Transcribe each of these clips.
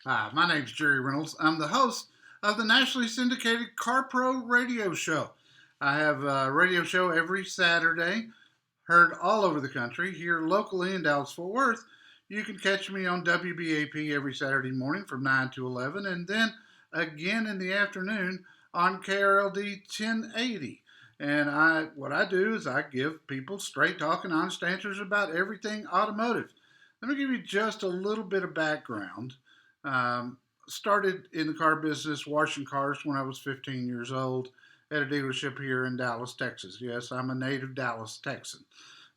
Hi, my name's Jerry Reynolds. I'm the host of the nationally syndicated Car Pro radio show. I have a radio show every Saturday, heard all over the country. Here locally in Dallas Fort Worth, you can catch me on WBAP every Saturday morning from 9 to 11, and then again in the afternoon on KRLD 1080. And what I do is I give people straight talking, honest answers about everything automotive. Let me give you just a little bit of background. Um, Started in the car business washing cars when I was 15 years old at a dealership here in Dallas, Texas. Yes, I'm a native Dallas Texan.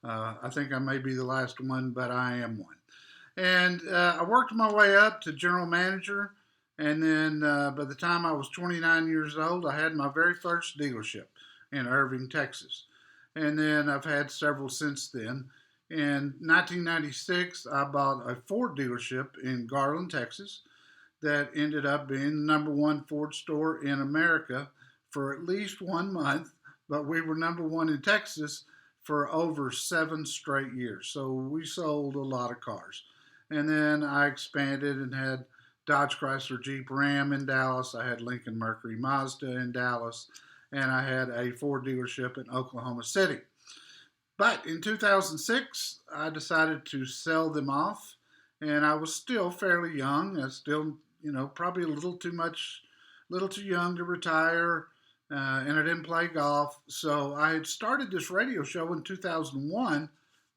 I think I may be the last one, but I am one. And I worked my way up to general manager. And then by the time I was 29 years old, I had my very first dealership in Irving, Texas. And then I've had several since then. In 1996, I bought a Ford dealership in Garland, Texas, that ended up being the number one Ford store in America for at least 1 month, but we were number one in Texas for over 7 straight years. So we sold a lot of cars. And then I expanded and had Dodge Chrysler Jeep Ram in Dallas. I had Lincoln Mercury Mazda in Dallas. And I had a Ford dealership in Oklahoma City. But in 2006, I decided to sell them off, and I was still fairly young. I still, probably a little too young to retire, and I didn't play golf. So I had started this radio show in 2001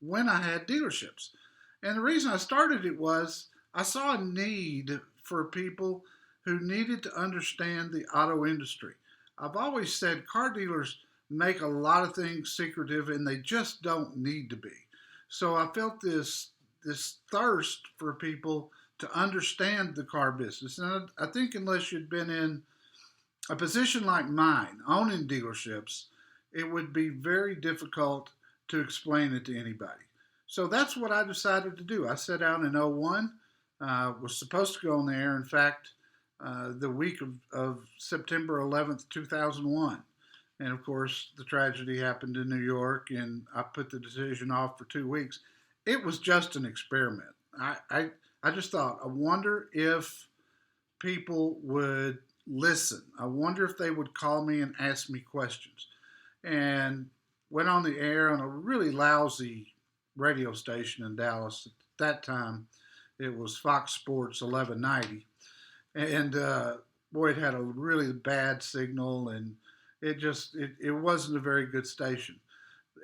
when I had dealerships. And the reason I started it was I saw a need for people who needed to understand the auto industry. I've always said car dealers make a lot of things secretive and they just don't need to be. So I felt this thirst for people to understand the car business. And I think unless you'd been in a position like mine, owning dealerships, it would be very difficult to explain it to anybody. So that's what I decided to do. I set out in '01, was supposed to go on the air, in fact, the week of September 11th, 2001. And of course, the tragedy happened in New York, and I put the decision off for 2 weeks. It was just an experiment. I just thought, I wonder if people would listen. I wonder if they would call me and ask me questions. And went on the air on a really lousy radio station in Dallas. At that time, it was Fox Sports 1190. And boy, it had a really bad signal, and it wasn't a very good station.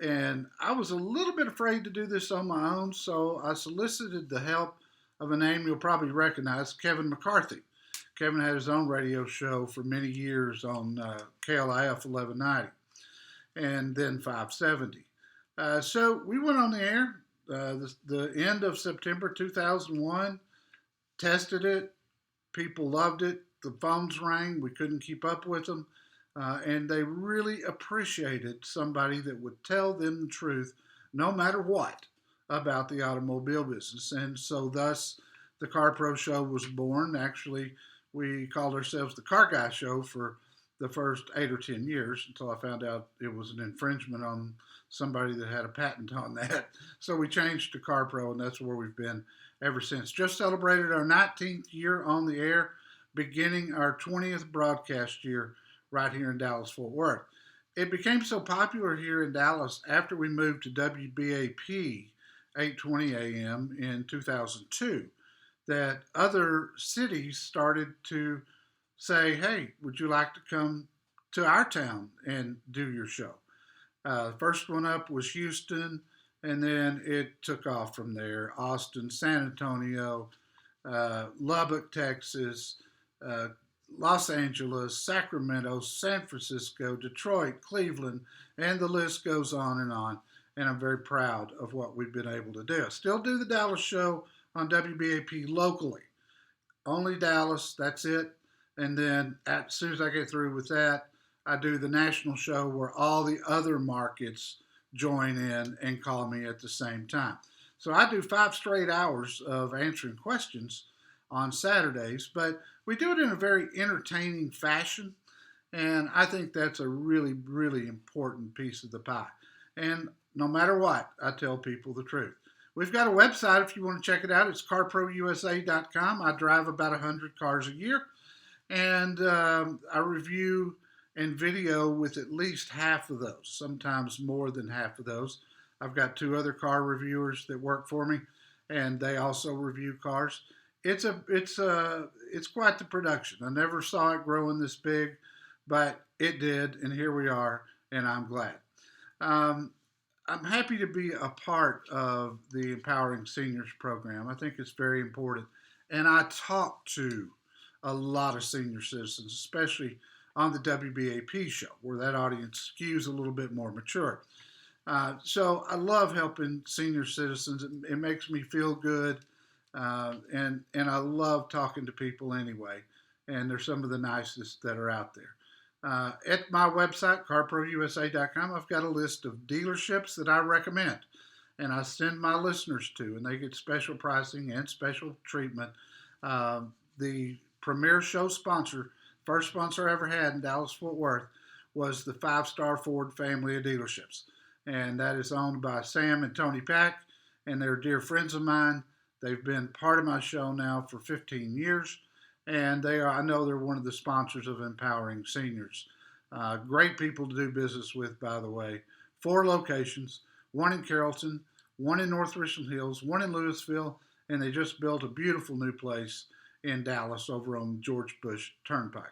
And I was a little bit afraid to do this on my own, so I solicited the help of a name you'll probably recognize, Kevin McCarthy. Kevin had his own radio show for many years on KLIF 1190 and then 570. So we went on the air the end of September 2001, tested it. People loved it. The phones rang. We couldn't keep up with them. And they really appreciated somebody that would tell them the truth, no matter what, about the automobile business. And so thus the Car Pro Show was born. Actually, we called ourselves the Car Guy Show for the first 8 or 10 years until I found out it was an infringement on somebody that had a patent on that. So we changed to Car Pro, and that's where we've been ever since. Just celebrated our 19th year on the air, beginning our 20th broadcast year right here in Dallas Fort Worth. It became so popular here in Dallas after we moved to WBAP 820 AM in 2002 that other cities started to say, hey, would you like to come to our town and do your show? First one up was Houston, and then it took off from there. Austin, San Antonio, Lubbock, Texas, Los Angeles, Sacramento, San Francisco, Detroit, Cleveland, and the list goes on and on. And I'm very proud of what we've been able to do. I still do the Dallas show on WBAP locally. Only Dallas, that's it. And then as soon as I get through with that, I do the national show where all the other markets join in and call me at the same time. So I do 5 straight hours of answering questions on Saturdays, but we do it in a very entertaining fashion. And I think that's a really, really important piece of the pie. And no matter what, I tell people the truth. We've got a website if you want to check it out. It's carprousa.com. I drive about 100 cars a year, and I review and video with at least half of those, sometimes more than half of those. I've got two other car reviewers that work for me, and they also review cars. It's quite the production. I never saw it growing this big, but it did, and here we are, and I'm glad. Um, I'm happy to be a part of the Empowering Seniors program. I think it's very important. And I talk to a lot of senior citizens, especially on the WBAP show, where that audience skews a little bit more mature. So I love helping senior citizens. It makes me feel good, and I love talking to people anyway. And they're some of the nicest that are out there. At my website, carprousa.com, I've got a list of dealerships that I recommend and I send my listeners to, and they get special pricing and special treatment. The premier show sponsor, first sponsor I ever had in Dallas Fort Worth, was the Five Star Ford family of dealerships. And that is owned by Sam and Tony Pack, and they're dear friends of mine. They've been part of my show now for 15 years. And I know they're one of the sponsors of Empowering Seniors. Great people to do business with, by the way. 4 locations, one in Carrollton, one in North Richland Hills, one in Louisville, and they just built a beautiful new place in Dallas over on George Bush Turnpike.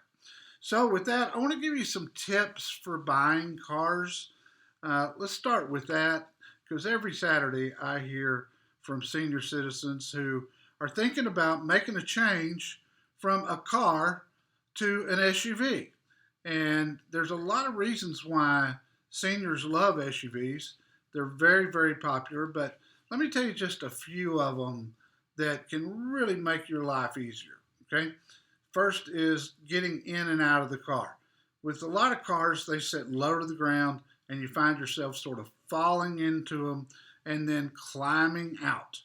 So with that, I want to give you some tips for buying cars. Let's start with that, because every Saturday I hear from senior citizens who are thinking about making a change from a car to an SUV. And there's a lot of reasons why seniors love SUVs. They're very, very popular, but let me tell you just a few of them that can really make your life easier, okay? First is getting in and out of the car. With a lot of cars, they sit low to the ground, and you find yourself sort of falling into them and then climbing out.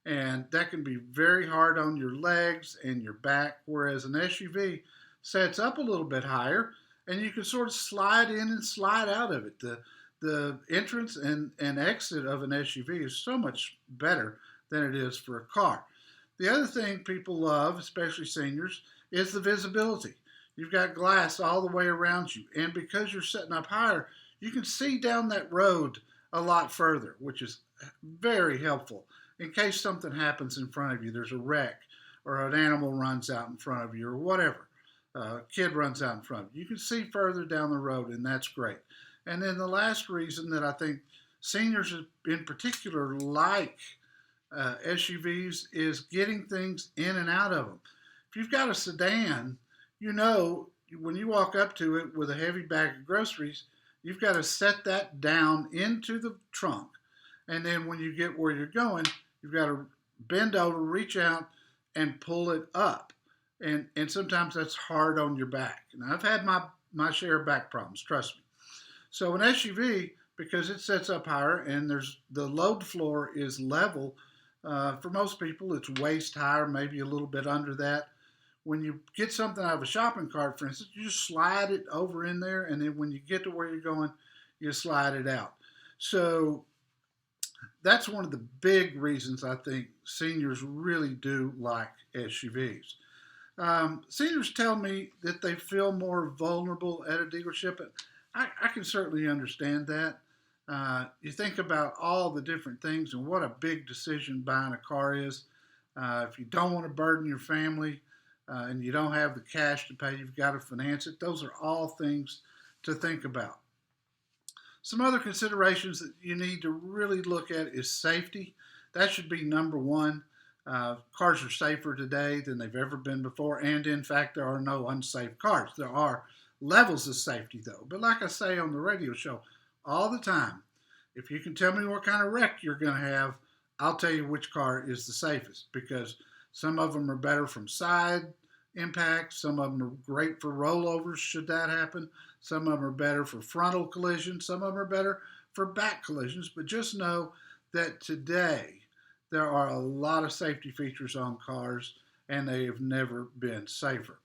And that can be very hard on your legs and your back, whereas an SUV sets up a little bit higher, and you can sort of slide in and slide out of it. The entrance and exit of an SUV is so much better than it is for a car. The other thing people love, especially seniors, is the visibility. You've got glass all the way around you, and because you're sitting up higher, you can see down that road a lot further, which is very helpful in case something happens in front of you. There's a wreck, or an animal runs out in front of you, or whatever. A kid runs out in front of you. You can see further down the road, and that's great. And then the last reason that I think seniors in particular like SUVs is getting things in and out of them. If you've got a sedan, you know when you walk up to it with a heavy bag of groceries, you've got to set that down into the trunk. And then when you get where you're going, you've got to bend over, reach out, and pull it up. And sometimes that's hard on your back. And I've had my share of back problems, trust me. So an SUV, because it sets up higher and the load floor is level, for most people it's waist high or maybe a little bit under that. When you get something out of a shopping cart, for instance, you just slide it over in there, and then when you get to where you're going, you slide it out. So that's one of the big reasons I think seniors really do like SUVs. Seniors tell me that they feel more vulnerable at a dealership. I can certainly understand that. You think about all the different things and what a big decision buying a car is. If you don't want to burden your family and you don't have the cash to pay, you've got to finance it. Those are all things to think about. Some other considerations that you need to really look at is safety. That should be number one. Cars are safer today than they've ever been before, and in fact, there are no unsafe cars. There are levels of safety, though. But like I say on the radio show all the time, if you can tell me what kind of wreck you're going to have, I'll tell you which car is the safest, because some of them are better from side impact. Some of them are great for rollovers, should that happen. Some of them are better for frontal collisions. Some of them are better for back collisions. But just know that today there are a lot of safety features on cars, and they have never been safer.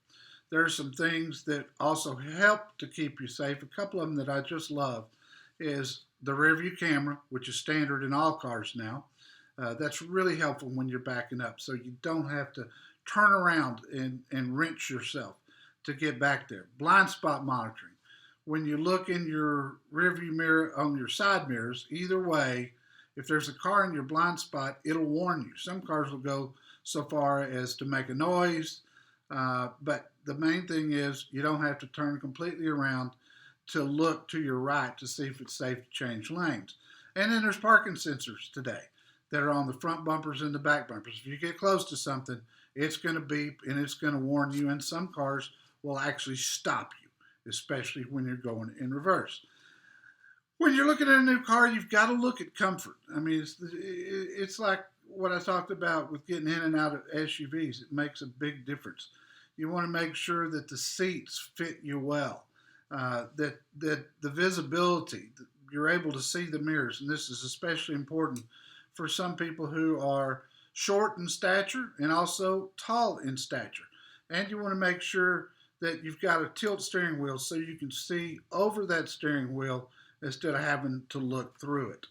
There are some things that also help to keep you safe. A couple of them that I just love is the rear view camera, which is standard in all cars now. That's really helpful when you're backing up, so you don't have to turn around and wrench yourself to get back there. Blind spot monitoring. When you look in your rearview mirror on your side mirrors, either way, if there's a car in your blind spot, it'll warn you. Some cars will go so far as to make a noise, but the main thing is you don't have to turn completely around to look to your right to see if it's safe to change lanes. And then there's parking sensors today that are on the front bumpers and the back bumpers. If you get close to something, it's going to beep and it's going to warn you, and some cars will actually stop you, especially when you're going in reverse. When you're looking at a new car, you've got to look at comfort. I mean, it's like what I talked about with getting in and out of SUVs. It makes a big difference. You want to make sure that the seats fit you well, that the visibility, you're able to see the mirrors, and this is especially important for some people who are short in stature and also tall in stature. And you want to make sure that you've got a tilt steering wheel so you can see over that steering wheel instead of having to look through it.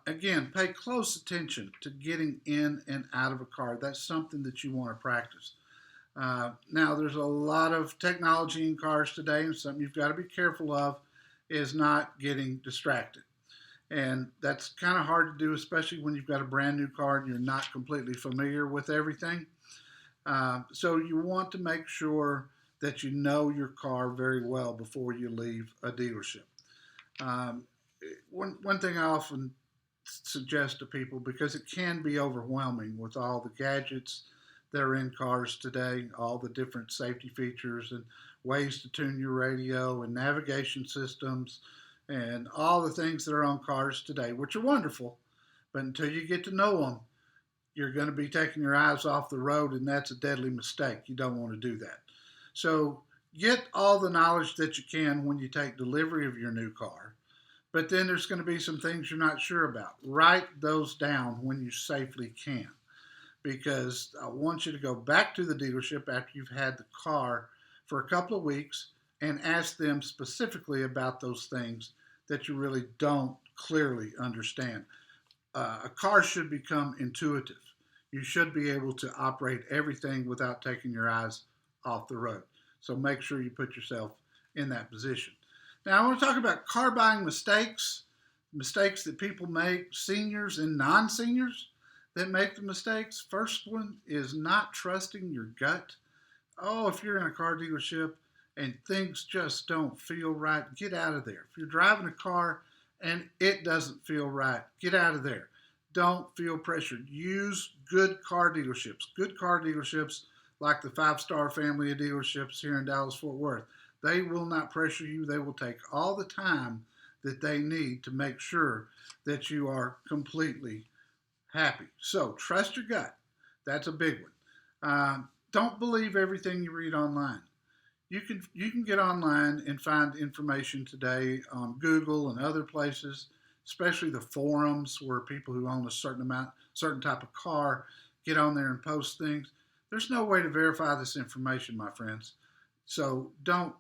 Again, pay close attention to getting in and out of a car. That's something that you want to practice. Now, there's a lot of technology in cars today, and something you've got to be careful of is not getting distracted. And that's kind of hard to do, especially when you've got a brand new car and you're not completely familiar with everything. So you want to make sure that you know your car very well before you leave a dealership. One thing I often suggest to people, because it can be overwhelming with all the gadgets that are in cars today, all the different safety features and ways to tune your radio and navigation systems and all the things that are on cars today, which are wonderful, but until you get to know them, you're going to be taking your eyes off the road, and that's a deadly mistake. You don't want to do that. So get all the knowledge that you can when you take delivery of your new car, but then there's going to be some things you're not sure about. Write those down when you safely can, because I want you to go back to the dealership after you've had the car for a couple of weeks and ask them specifically about those things that you really don't clearly understand. A car should become intuitive. You should be able to operate everything without taking your eyes off the road. So make sure you put yourself in that position. Now, I want to talk about car buying mistakes that people make, seniors and non-seniors that make the mistakes. First one is not trusting your gut. Oh, if you're in a car dealership and things just don't feel right, get out of there. If you're driving a car and it doesn't feel right, get out of there. Don't feel pressured. Use good car dealerships. Good car dealerships like the 5-star family of dealerships here in Dallas-Fort Worth. They will not pressure you. They will take all the time that they need to make sure that you are completely happy. So trust your gut. That's a big one. Don't believe everything you read online. You can get online and find information today on Google and other places, especially the forums where people who own a certain type of car get on there and post things. There's no way to verify this information, my friends. So don't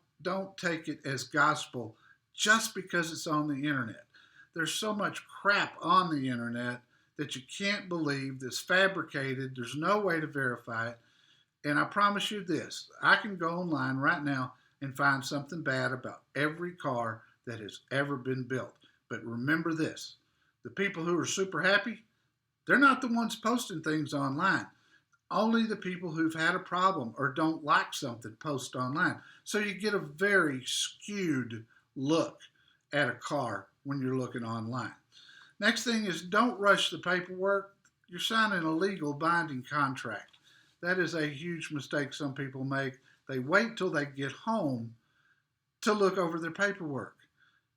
take it as gospel just because it's on the internet. There's so much crap on the internet that you can't believe, that's fabricated. There's no way to verify it. And I promise you this, I can go online right now and find something bad about every car that has ever been built. But remember this, the people who are super happy, they're not the ones posting things online. Only the people who've had a problem or don't like something post online. So you get a very skewed look at a car when you're looking online. Next thing is, don't rush the paperwork. You're signing a legal binding contract. That is a huge mistake some people make. They wait till they get home to look over their paperwork.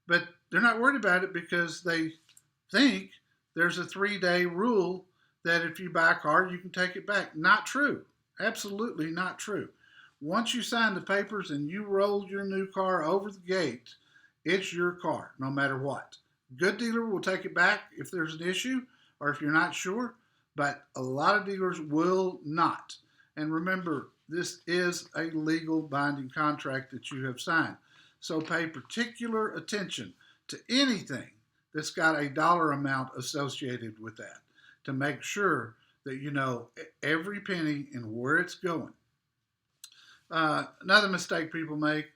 But they're not worried about it because they think there's a 3-day rule that if you buy a car, you can take it back. Not true. Absolutely not true. Once you sign the papers and you roll your new car over the gate, it's your car, no matter what. Good dealer will take it back if there's an issue or if you're not sure, but a lot of dealers will not. And remember, this is a legal binding contract that you have signed. So pay particular attention to anything that's got a dollar amount associated with that to make sure that you know every penny and where it's going. Another mistake people make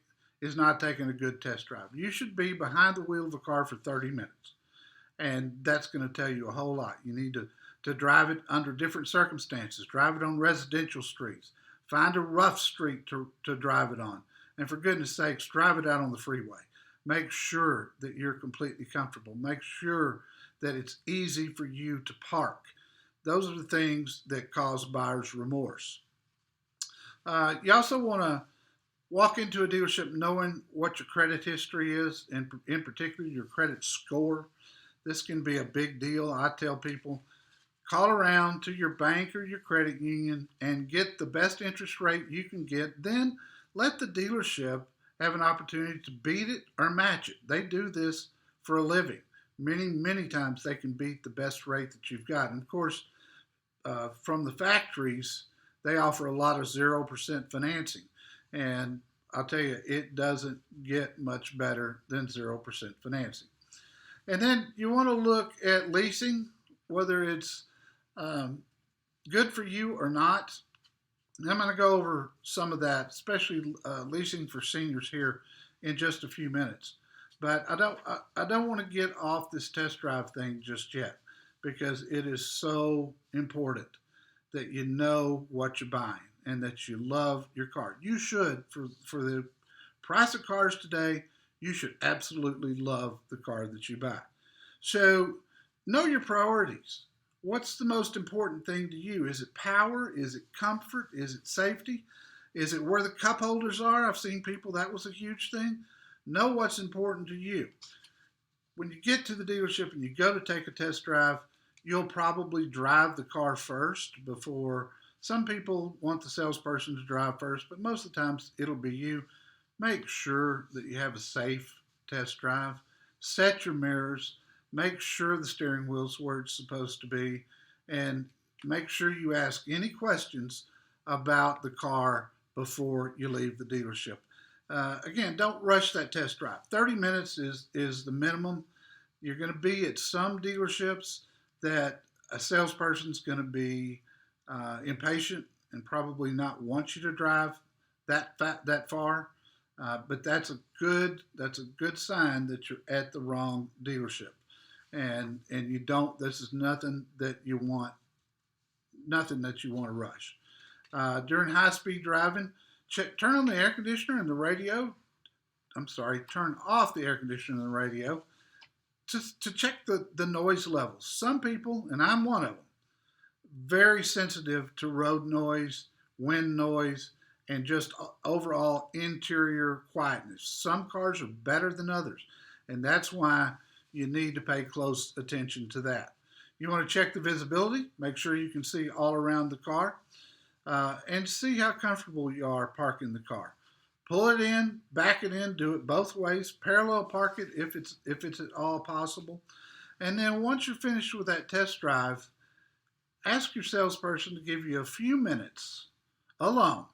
is not taking a good test drive. You should be behind the wheel of a car for 30 minutes, and that's going to tell you a whole lot. You need to drive it under different circumstances, drive it on residential streets, find a rough street to drive it on, and for goodness sakes, drive it out on the freeway. Make sure that you're completely comfortable. Make sure that it's easy for you to park. Those are the things that cause buyer's remorse. You also want to walk into a dealership knowing what your credit history is, and in particular your credit score. This can be a big deal. I tell people, call around to your bank or your credit union and get the best interest rate you can get. Then let the dealership have an opportunity to beat it or match it. They do this for a living. Many times they can beat the best rate that you've got. And of course, from the factories, they offer a lot of 0% financing. And I'll tell you, it doesn't get much better than 0% financing. And then you want to look at leasing, whether it's good for you or not. And I'm going to go over some of that, especially leasing for seniors here in just a few minutes. But I don't want to get off this test drive thing just yet, because it is so important that you know what you're buying and that you love your car. You should, for the price of cars today, you should absolutely love the car that you buy. So know your priorities. What's the most important thing to you? Is it power? Is it comfort? Is it safety? Is it where the cup holders are? I've seen people, that was a huge thing. Know what's important to you. When you get to the dealership and you go to take a test drive, you'll probably drive the car first before. Some people want the salesperson to drive first, but most of the times it'll be you. Make sure that you have a safe test drive. Set your mirrors. Make sure the steering wheel's where it's supposed to be, and make sure you ask any questions about the car before you leave the dealership. Again, don't rush that test drive. 30 minutes is the minimum. You're going to be at some dealerships that a salesperson's going to be impatient and probably not want you to drive that far. But that's a good sign that you're at the wrong dealership. And you don't. This is nothing that you want to rush. During high-speed driving, turn on the air conditioner and the radio. Turn off the air conditioner and the radio to check the noise levels. Some people, and I'm one of them, very sensitive to road noise, wind noise, and just overall interior quietness. Some cars are better than others, and that's why you need to pay close attention to that. You want to check the visibility, make sure you can see all around the car, and see how comfortable you are parking the car. Pull it in, back it in, do it both ways, parallel park it if it's at all possible. And then once you're finished with that test drive, ask your salesperson to give you a few minutes alone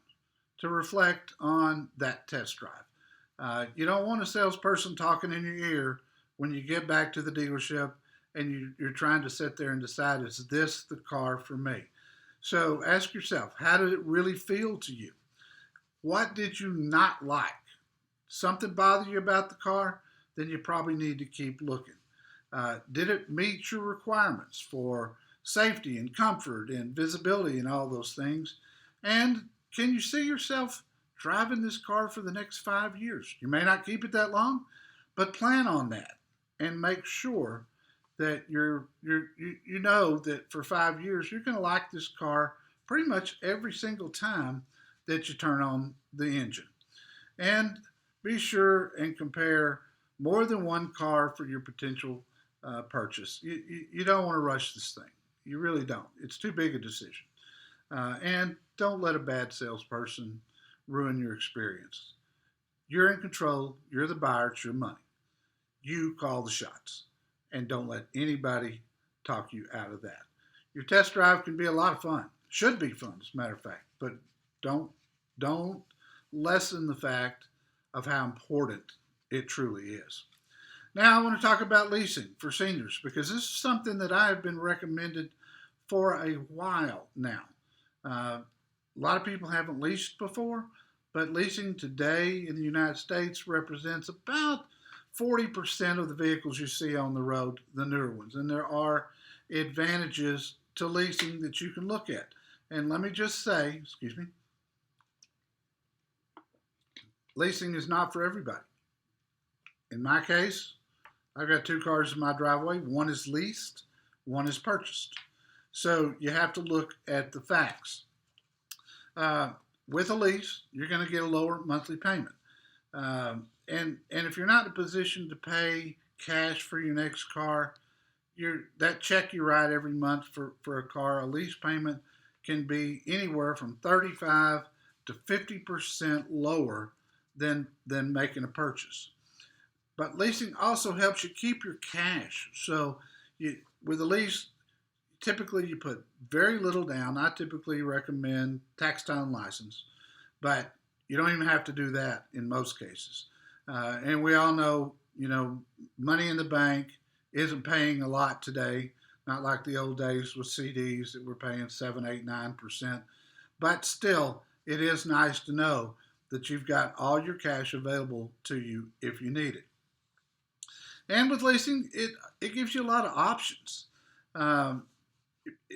to reflect on that test drive. You don't want a salesperson talking in your ear when you get back to the dealership and you're trying to sit there and decide, is this the car for me? So ask yourself, how did it really feel to you? What did you not like? Something bother you about the car? Then you probably need to keep looking. Did it meet your requirements for safety and comfort and visibility and all those things? And can you see yourself driving this car for the next 5 years? You may not keep it that long, but plan on that and make sure that you know that for 5 years you're going to like this car pretty much every single time that you turn on the engine. And be sure and compare more than one car for your potential purchase. You don't want to rush this thing. You really don't. It's too big a decision. And don't let a bad salesperson ruin your experience. You're in control. You're the buyer. It's your money. You call the shots. And don't let anybody talk you out of that. Your test drive can be a lot of fun. Should be fun, as a matter of fact. But don't lessen the fact of how important it truly is. Now I want to talk about leasing for seniors because this is something that I have been recommended for a while now. Uh, a lot of people haven't leased before, but leasing today in the United States represents about 40% of the vehicles you see on the road, the newer ones. And there are advantages to leasing that you can look at. And let me just say, excuse me, leasing is not for everybody. In my case, I've got two cars in my driveway. One is leased, one is purchased. So you have to look at the facts. With a lease, you're going to get a lower monthly payment. And if you're not in a position to pay cash for your next car, that check you write every month for a car, a lease payment can be anywhere from 35 to 50% lower than making a purchase. But leasing also helps you keep your cash. So with a lease, typically you put very little down. I typically recommend tax title and license, but you don't even have to do that in most cases. And we all know, money in the bank isn't paying a lot today, not like the old days with CDs that were paying 7, 8, 9%. But still, it is nice to know that you've got all your cash available to you if you need it. And with leasing, it gives you a lot of options.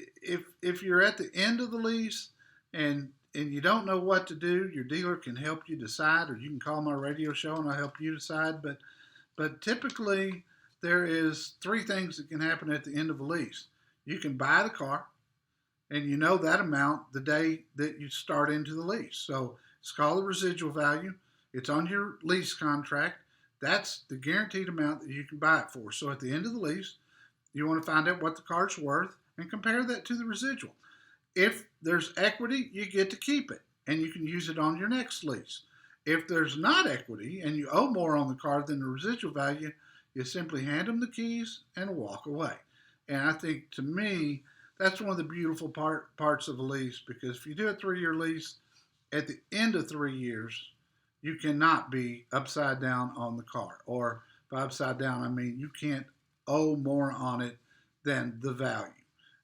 If you're at the end of the lease and you don't know what to do, your dealer can help you decide, or you can call my radio show and I'll help you decide. But typically, there is three things that can happen at the end of a lease. You can buy the car, and you know that amount the day that you start into the lease. So it's called the residual value. It's on your lease contract. That's the guaranteed amount that you can buy it for. So at the end of the lease, you want to find out what the car's worth and compare that to the residual. If there's equity, you get to keep it, and you can use it on your next lease. If there's not equity and you owe more on the car than the residual value, you simply hand them the keys and walk away. And I think, to me, that's one of the beautiful parts of a lease, because if you do a 3-year lease, at the end of 3 years, you cannot be upside down on the car. Or by upside down, I mean you can't owe more on it than the value.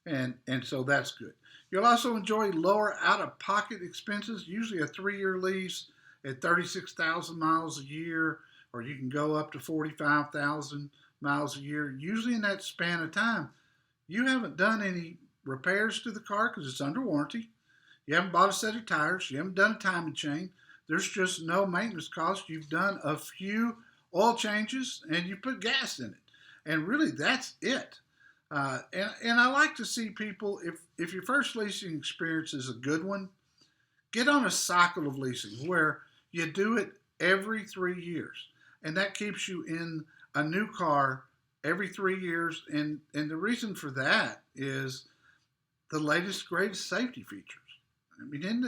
And so that's good. You'll also enjoy lower out-of-pocket expenses. Usually a 3-year lease at 36,000 miles a year, or you can go up to 45,000 miles a year. Usually in that span of time, you haven't done any repairs to the car because it's under warranty. You haven't bought a set of tires. You haven't done a timing chain. There's just no maintenance cost. You've done a few oil changes and you put gas in it. And really, that's it. And I like to see people, if your first leasing experience is a good one, get on a cycle of leasing where you do it every 3 years. And that keeps you in a new car every 3 years. And the reason for that is the latest, greatest safety features. I mean,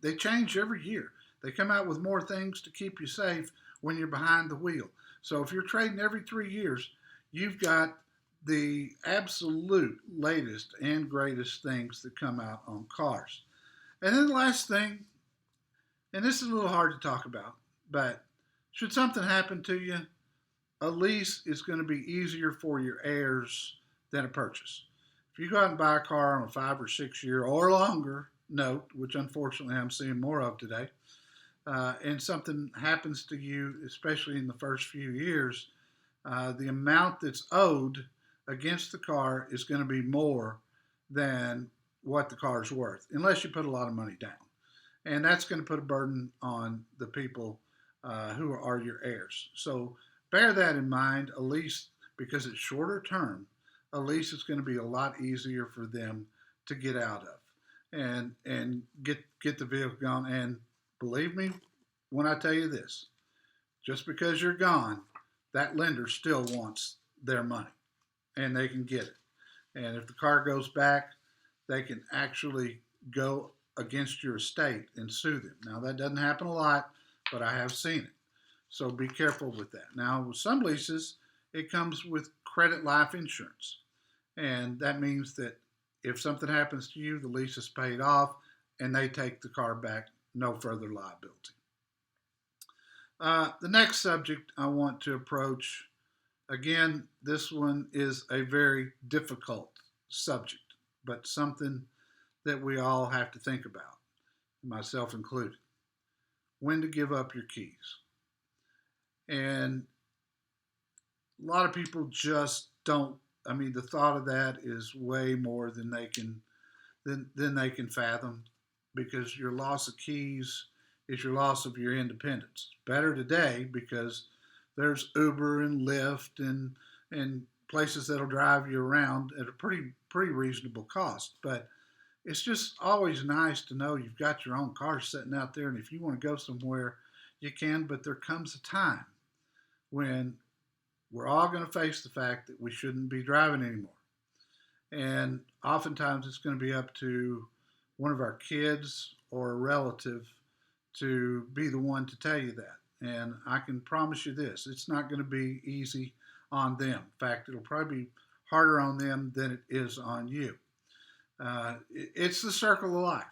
they change every year. They come out with more things to keep you safe when you're behind the wheel. So if you're trading every 3 years, you've got the absolute latest and greatest things that come out on cars. And then the last thing, and this is a little hard to talk about, but should something happen to you, a lease is going to be easier for your heirs than a purchase. If you go out and buy a car on a 5 or 6 year or longer note, which unfortunately I'm seeing more of today, and something happens to you, especially in the first few years, the amount that's owed against the car is going to be more than what the car is worth, unless you put a lot of money down. And that's going to put a burden on the people who are your heirs. So bear that in mind. A lease, because it's shorter term, a lease is going to be a lot easier for them to get out of and get the vehicle gone. And believe me when I tell you this, just because you're gone, that lender still wants their money, and they can get it. And if the car goes back, they can actually go against your estate and sue them. Now, that doesn't happen a lot, but I have seen it. So be careful with that. Now, with some leases, it comes with credit life insurance. And that means that if something happens to you, the lease is paid off and they take the car back, no further liability. The next subject I want to approach Again, this one is a very difficult subject, but something that we all have to think about, myself included. When to give up your keys. And a lot of people just don't. I mean, the thought of that is way more than they can fathom, because your loss of keys is your loss of your independence. Better today because there's Uber and Lyft and places that'll drive you around at a pretty reasonable cost. But it's just always nice to know you've got your own car sitting out there, and if you want to go somewhere, you can. But there comes a time when we're all going to face the fact that we shouldn't be driving anymore. And oftentimes it's going to be up to one of our kids or a relative to be the one to tell you that. And I can promise you this, it's not going to be easy on them. In fact, it'll probably be harder on them than it is on you. It's the circle of life.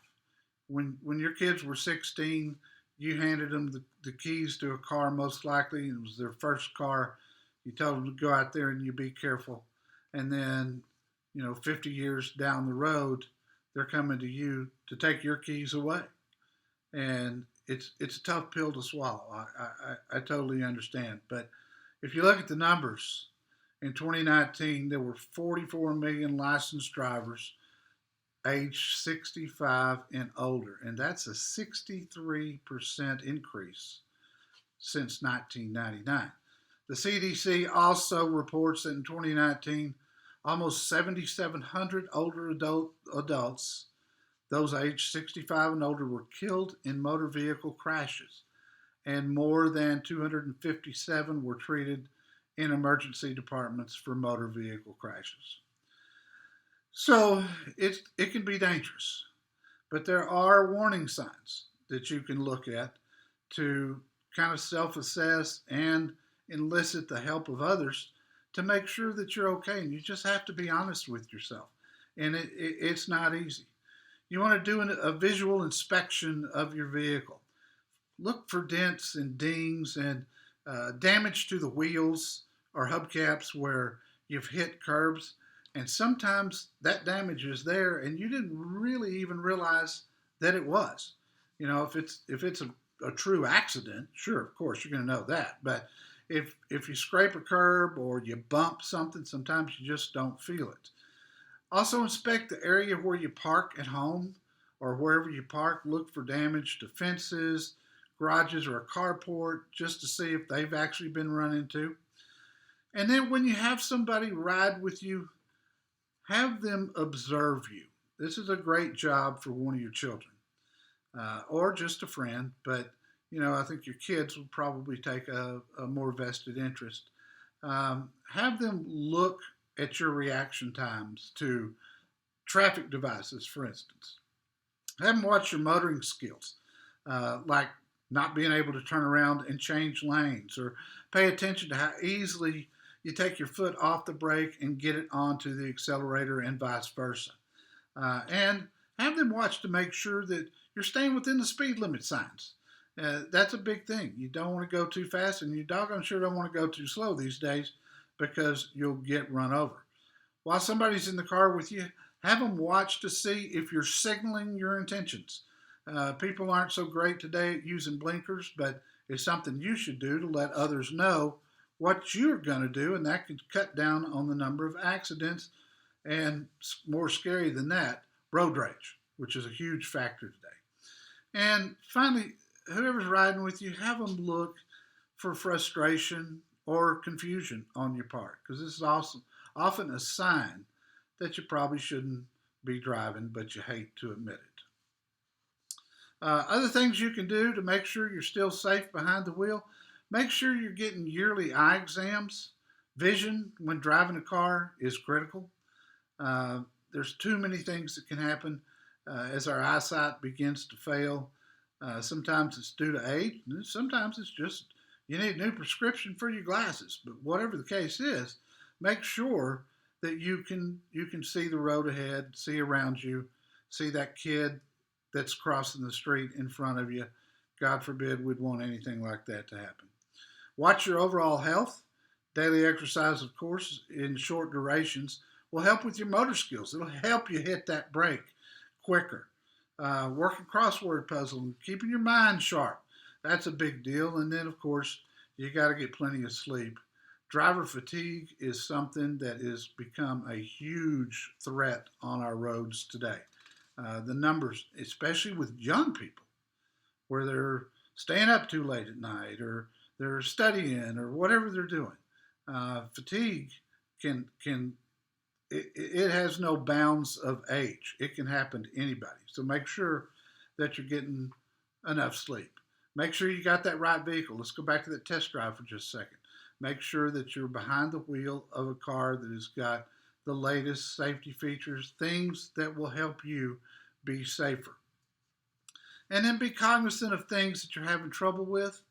When your kids were 16, you handed them the keys to a car, most likely, and it was their first car. You told them to go out there and you be careful. And then, 50 years down the road, they're coming to you to take your keys away. And it's a tough pill to swallow. I totally understand. But if you look at the numbers, in 2019, there were 44 million licensed drivers age 65 and older, and that's a 63% increase since 1999. The CDC also reports that in 2019, almost 7,700 older adults, those aged 65 and older, were killed in motor vehicle crashes, and more than 257 were treated in emergency departments for motor vehicle crashes. So it can be dangerous, but there are warning signs that you can look at to kind of self-assess and enlist the help of others to make sure that you're okay. And you just have to be honest with yourself. And it's not easy. You want to do a visual inspection of your vehicle. Look for dents and dings and damage to the wheels or hubcaps where you've hit curbs. And sometimes that damage is there and you didn't really even realize that it was. If it's a true accident, sure, of course, you're going to know that. But if you scrape a curb or you bump something, sometimes you just don't feel it. Also inspect the area where you park at home or wherever you park. Look for damage to fences, garages, or a carport just to see if they've actually been run into. And then when you have somebody ride with you, have them observe you. This is a great job for one of your children or just a friend, but I think your kids will probably take a more vested interest. Have them look at your reaction times to traffic devices, for instance. Have them watch your motoring skills, like not being able to turn around and change lanes, or pay attention to how easily you take your foot off the brake and get it onto the accelerator and vice versa. And have them watch to make sure that you're staying within the speed limit signs. That's a big thing. You don't want to go too fast, and you doggone sure don't want to go too slow these days because you'll get run over. While somebody's in the car with you, have them watch to see if you're signaling your intentions. People aren't so great today at using blinkers, but it's something you should do to let others know what you're going to do, and that could cut down on the number of accidents. And more scary than that, road rage, which is a huge factor today. And finally, whoever's riding with you, have them look for frustration or confusion on your part, because this is also often a sign that you probably shouldn't be driving, but you hate to admit it. Other things you can do to make sure you're still safe behind the wheel: make sure you're getting yearly eye exams. Vision when driving a car is critical. There's too many things that can happen as our eyesight begins to fail. Sometimes it's due to age, and sometimes it's just you need a new prescription for your glasses. But whatever the case is, make sure that you can see the road ahead, see around you, see that kid that's crossing the street in front of you. God forbid we'd want anything like that to happen. Watch your overall health. Daily exercise, of course, in short durations, will help with your motor skills. It'll help you hit that brake quicker. Working crossword puzzle and keeping your mind sharp. That's a big deal. And then, of course, you got to get plenty of sleep. Driver fatigue is something that has become a huge threat on our roads today. The numbers, especially with young people, where they're staying up too late at night or they're studying or whatever they're doing. Fatigue can it has no bounds of age. It can happen to anybody. So make sure that you're getting enough sleep. Make sure you got that right vehicle. Let's go back to that test drive for just a second. Make sure that you're behind the wheel of a car that has got the latest safety features, things that will help you be safer. And then be cognizant of things that you're having trouble with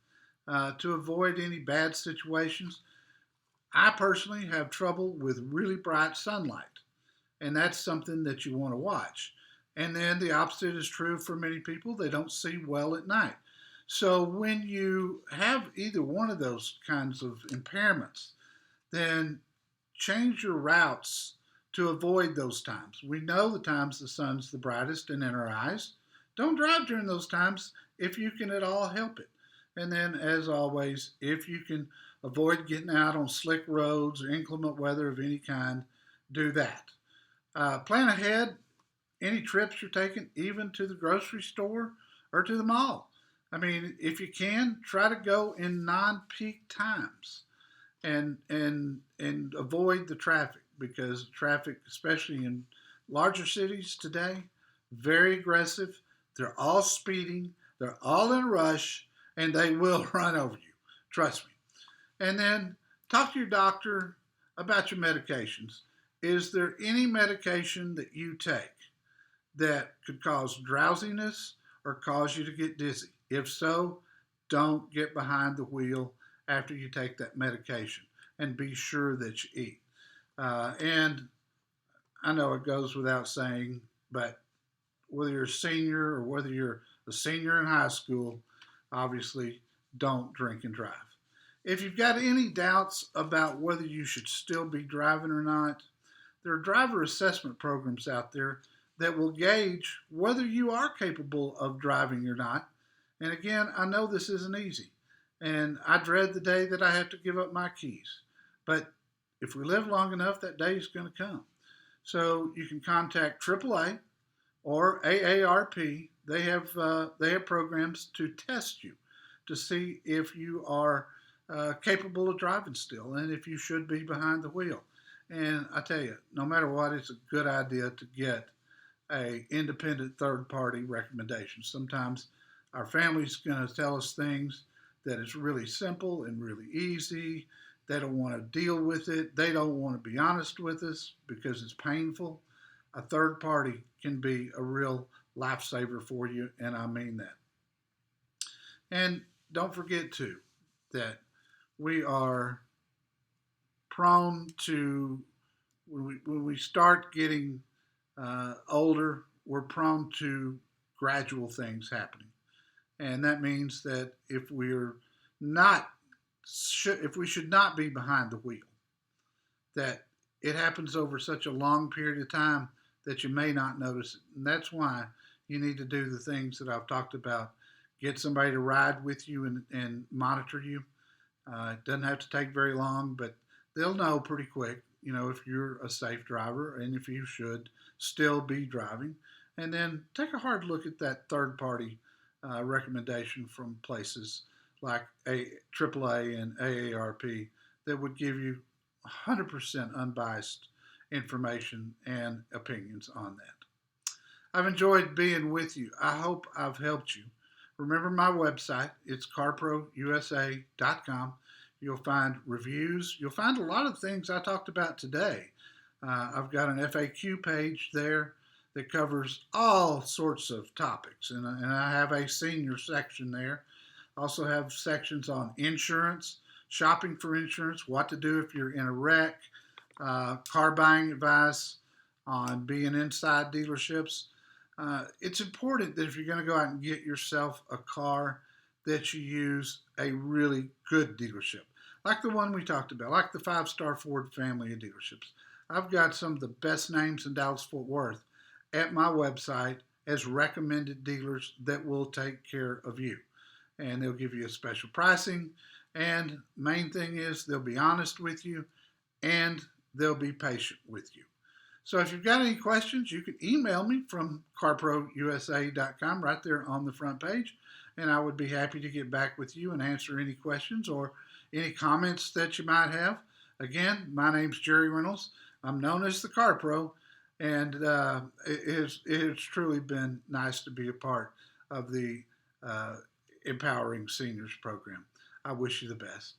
to avoid any bad situations. I personally have trouble with really bright sunlight, and that's something that you want to watch. And then the opposite is true for many people. They don't see well at night. So when you have either one of those kinds of impairments, then change your routes to avoid those times. We know the times the sun's the brightest and in our eyes. Don't drive during those times if you can at all help it. And then, as always, if you can avoid getting out on slick roads or inclement weather of any kind, do that. Plan ahead any trips you're taking, even to the grocery store or to the mall. I mean, if you can, try to go in non-peak times and avoid the traffic, because traffic, especially in larger cities today, very aggressive. They're all speeding. They're all in a rush, and they will run over you. Trust me. And then talk to your doctor about your medications. Is there any medication that you take that could cause drowsiness or cause you to get dizzy? If so, don't get behind the wheel after you take that medication, and be sure that you eat. And I know it goes without saying, but whether you're a senior or whether you're a senior in high school, obviously don't drink and drive. If you've got any doubts about whether you should still be driving or not, there are driver assessment programs out there that will gauge whether you are capable of driving or not. And again, I know this isn't easy, and I dread the day that I have to give up my keys. But if we live long enough, that day is going to come. So you can contact AAA or AARP. They have programs to test you to see if you are capable of driving still and if you should be behind the wheel. And I tell you, no matter what, it's a good idea to get a independent third party recommendation. Sometimes our family's going to tell us things that is really simple and really easy. They don't want to deal with it. They don't want to be honest with us because it's painful. A third party can be a real lifesaver for you, and I mean that. And don't forget, too, that we are prone to, when we start getting older, we're prone to gradual things happening. And that means that if we should not be behind the wheel, that it happens over such a long period of time that you may not notice it. And that's why you need to do the things that I've talked about. Get somebody to ride with you and monitor you. It doesn't have to take very long, but they'll know pretty quick, if you're a safe driver and if you should still be driving. And then take a hard look at that third party recommendation from places like AAA and AARP that would give you 100% unbiased information and opinions on that. I've enjoyed being with you. I hope I've helped you. Remember my website, it's carprousa.com. You'll find reviews. You'll find a lot of things I talked about today. I've got an FAQ page there that covers all sorts of topics, and I have a senior section there. I also have sections on insurance, shopping for insurance, what to do if you're in a wreck, car buying advice on being inside dealerships. It's important that if you're going to go out and get yourself a car, that you use a really good dealership. like the one we talked about, like the 5-star Ford family of dealerships. I've got some of the best names in Dallas Fort Worth at my website as recommended dealers that will take care of you. And they'll give you a special pricing. And main thing is they'll be honest with you and they'll be patient with you. So if you've got any questions, you can email me from carprousa.com right there on the front page, and I would be happy to get back with you and answer any questions or any comments that you might have. Again, my name's Jerry Reynolds. I'm known as the Car Pro, and it's truly been nice to be a part of the Empowering Seniors program. I wish you the best.